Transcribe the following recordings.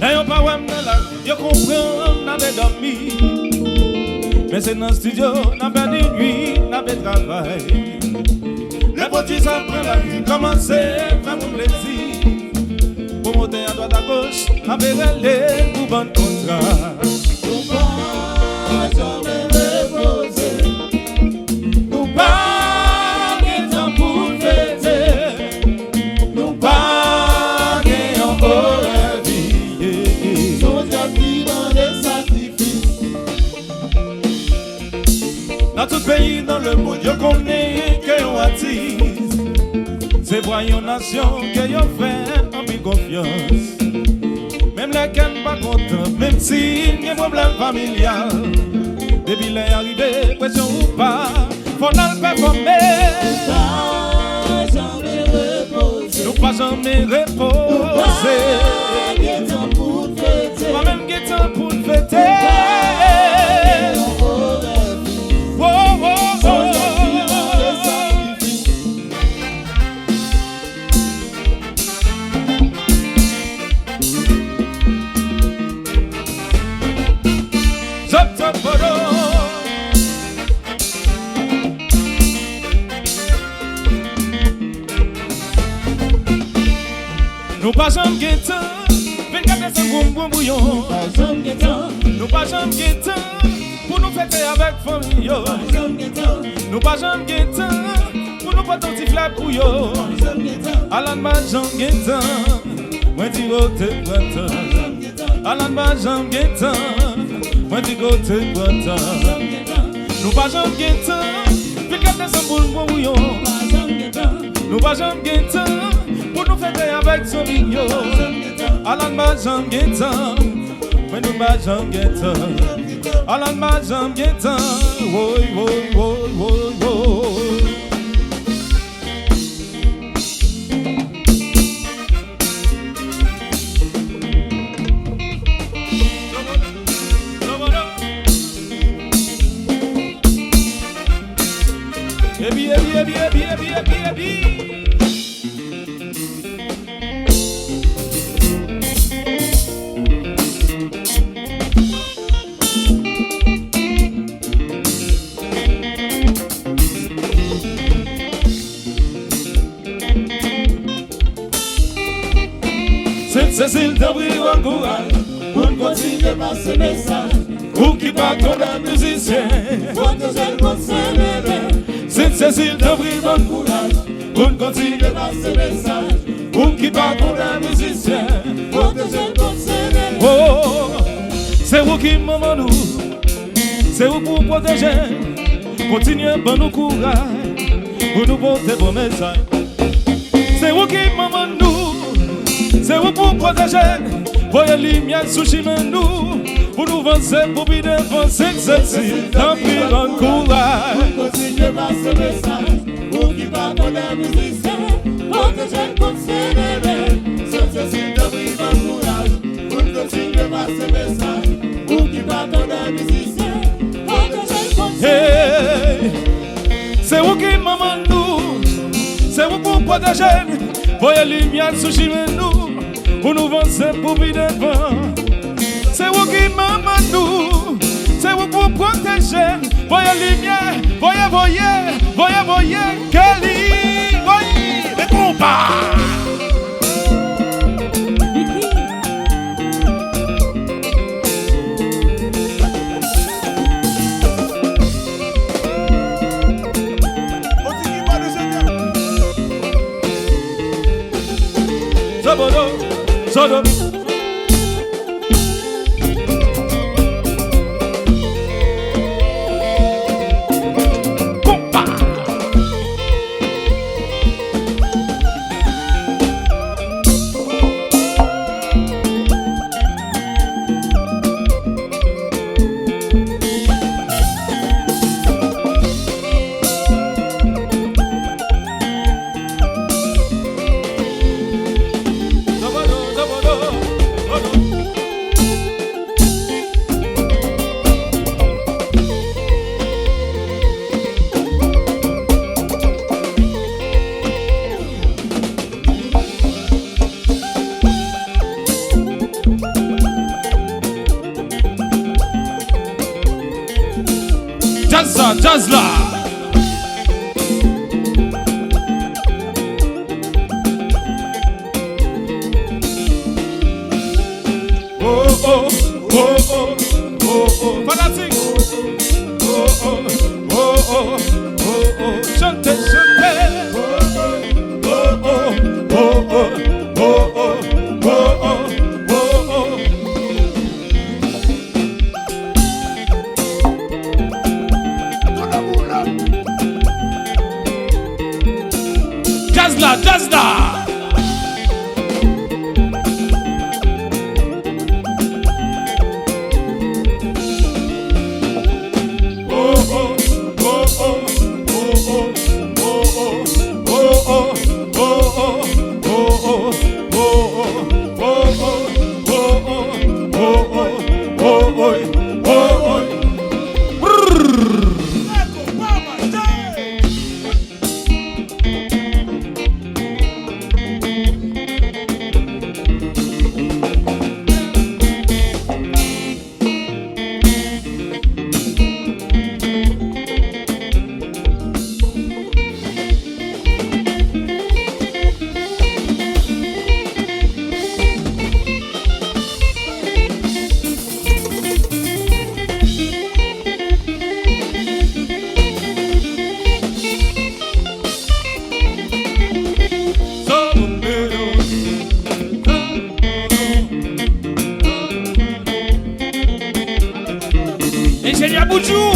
Là, y'a pas ouais, là, y'a compris, on avait dormi. Mais c'est dans le studio, on a perdu nuit, on avait travail. Les petits après la vie, commencez, faire mon plaisir. Pour monter à droite à gauche, avec les pour bon contrat. Nous pas jamais reposer. Nous pas de temps pour fêter. Nous pas de horaire vie. Son jardin des sacrifices. Dans tout pays, dans le monde, je connais que on attise. C'est voyons nation que yo fait en plus confiance. Même les qui ne pas contents, même si y a un problème familial. Depuis les arrivés, pression ou pas, faut nous performer. Pas jamais reposer. Nous pas jamais reposer. Pas temps pour fêter. Pas même que temps pour fêter. Oh, oh, oh. Nous pas jamais guettant, 24 décembre bon bouillon. Pas jamais guettant. Nous pas jamais guettant pour nous fêter avec famille. Pas jamais guettant. Nous pas jamais guettant pour nous porter un petit flat pour yo. Pas jamais guettant. Alan pas jamais guettant, moi dis côté printemps. Alan pas jamais guettant, moi dis côté printemps. Nous pas jamais guettant, 24 décembre bon bouillon. Pas jamais guettant. Nous pas jamais guettant pour nous fêter avec son mignon. Alan pas jamais guettant, mais nous pas jamais guettant. Alan pas jamais guettant, woy woy woy woy woy. Cécile d'abri en courage, On continue par ce message. ou qui part comme un musicien. Protéger le concerné. C'est Cécile d'abri en courage, on continue Par ce message. ou qui part comme un musicien. Protéger le concerné. Oh, c'est vous qui m'en nous, c'est vous pour protéger. Continuez pour nous courage, pour nous porter vos messages. C'est vous qui m'en nous, c'est vous pour protéger. Voyez lumière sous chemin nous, pour nous avancer, pour bien avancer. Cécile d'abri en courage. On continue par ce message. On qui part dans la musicien. Protéger le concerné. C'est Cécile d'abri en courage. On continue par ce message. On qui part dans la musicien. Protéger le concerné. Hey, c'est vous qui m'en nous, c'est vous pour protéger. Voyez lumière sous chemin nous, pour nous avancer, pour bien devant. C'est vous qui m'en nous, c'est vous pour protéger. Voyez lumière, voyez, Kelly, voyez, les combats. Sodo. jazz là. Oh oh oh oh oh oh, fanatique. Oh oh oh oh oh oh, chantez, chantez. Oh oh oh oh oh oh oh oh oh. Jazz là, jazz là. Ingénieur Boudjou.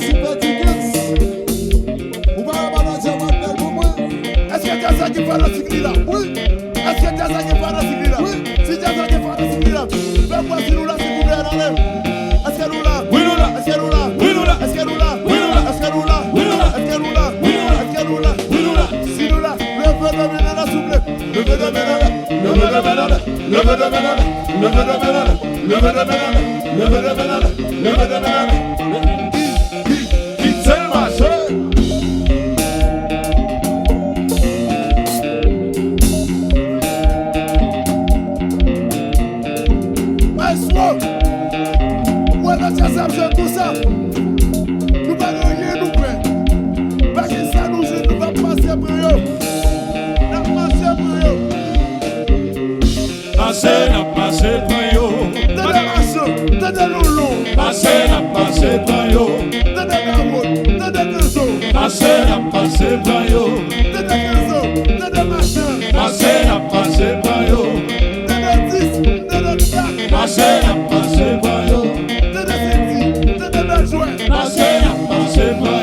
sympathique. jazz qui fait dans ce là. Si jazz qui fait dans ce là. Fais-moi si nous là, s'il vous plaît, allez. Est-ce que nous là? Oui, nous là. Est-ce que nous là? Oui, nous là. Est-ce que nous là? Oui, nous là. Est-ce que nous là? Oui, nous là. Est-ce que nous là? Oui, nous là. Est-ce que nous là? Oui, nous là. Si nous là, levez de ménage, s'il vous plaît. Levez de ménage. Levez de ménage. Levez de ménage. Levez de ménage. Levez de ménage. Levez de ménage. Levez de ménage. C'est le marché. Voilà, tout ça. Nous pas rien nous faire. Parce que ça nous dit, nous va passer pour eux. Nous passer pour eux. Passer, n'a passé pour eux. Dans les marchés, dans les loulous. Passer, n'a passé pour eux. Dans les garoutes, dans les réseaux. Passer, n'a passé pour eux. Dans les réseaux, dans les machins. Passer, n'a passé pour eux. Dans les disques, dans les sacs. Passer, n'a passé pour eux. Dans les cités, dans les besoins. Passer, n'a passé pour eux.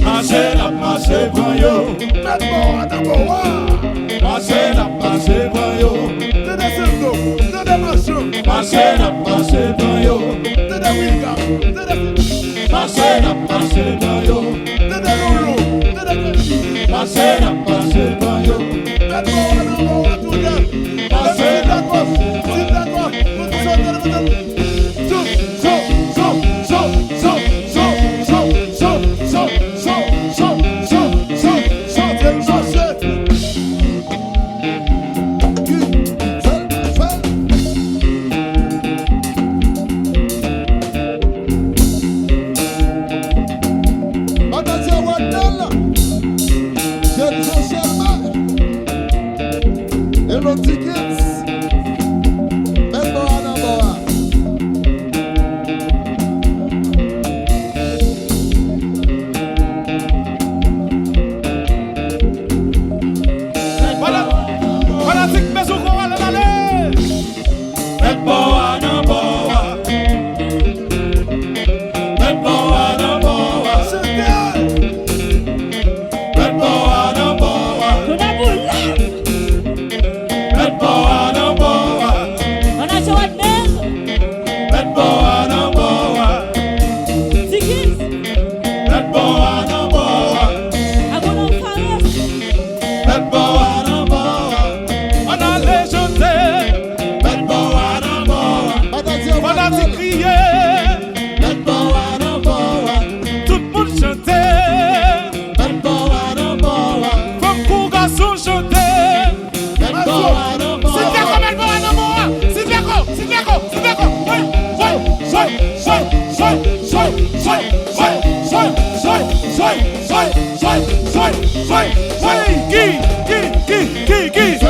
Passer, n'a passé pour eux. Passer, n'a passé pour eux. Dans les cités, dans les machins. Passer, n'a passé pour eux. Dans les Williams, dans les Passer, n'a passé pour eux. dans les loulous, dans les petits. Passer, n'a passé pour eux. Hello tickets.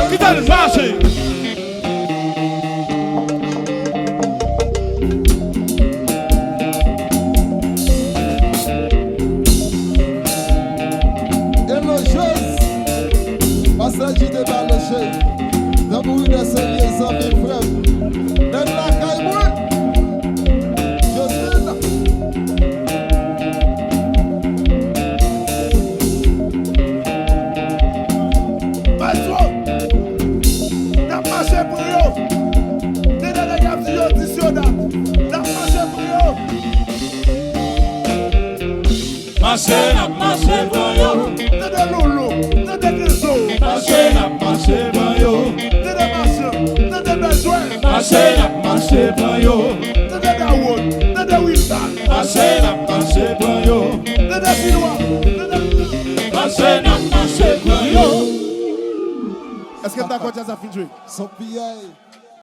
Qui t'a le marché? Élogeuse, passage de baloché, d'amour de ses liens amis frères, de la caille. Marché, n'a marché pour eux. Dans des loulous, dans des réseaux. Marché, n'a marché pour eux. Dans des machins, dans des besoins. Marché, n'a marché pour eux. Dans des garoutes, dans des Wilson. Marché, n'a marché pour eux. Dans des Chinois, dans des... Marché, n'a marché pour eux. Est-ce que tu as quoi de ça fin de jouer? Son PA.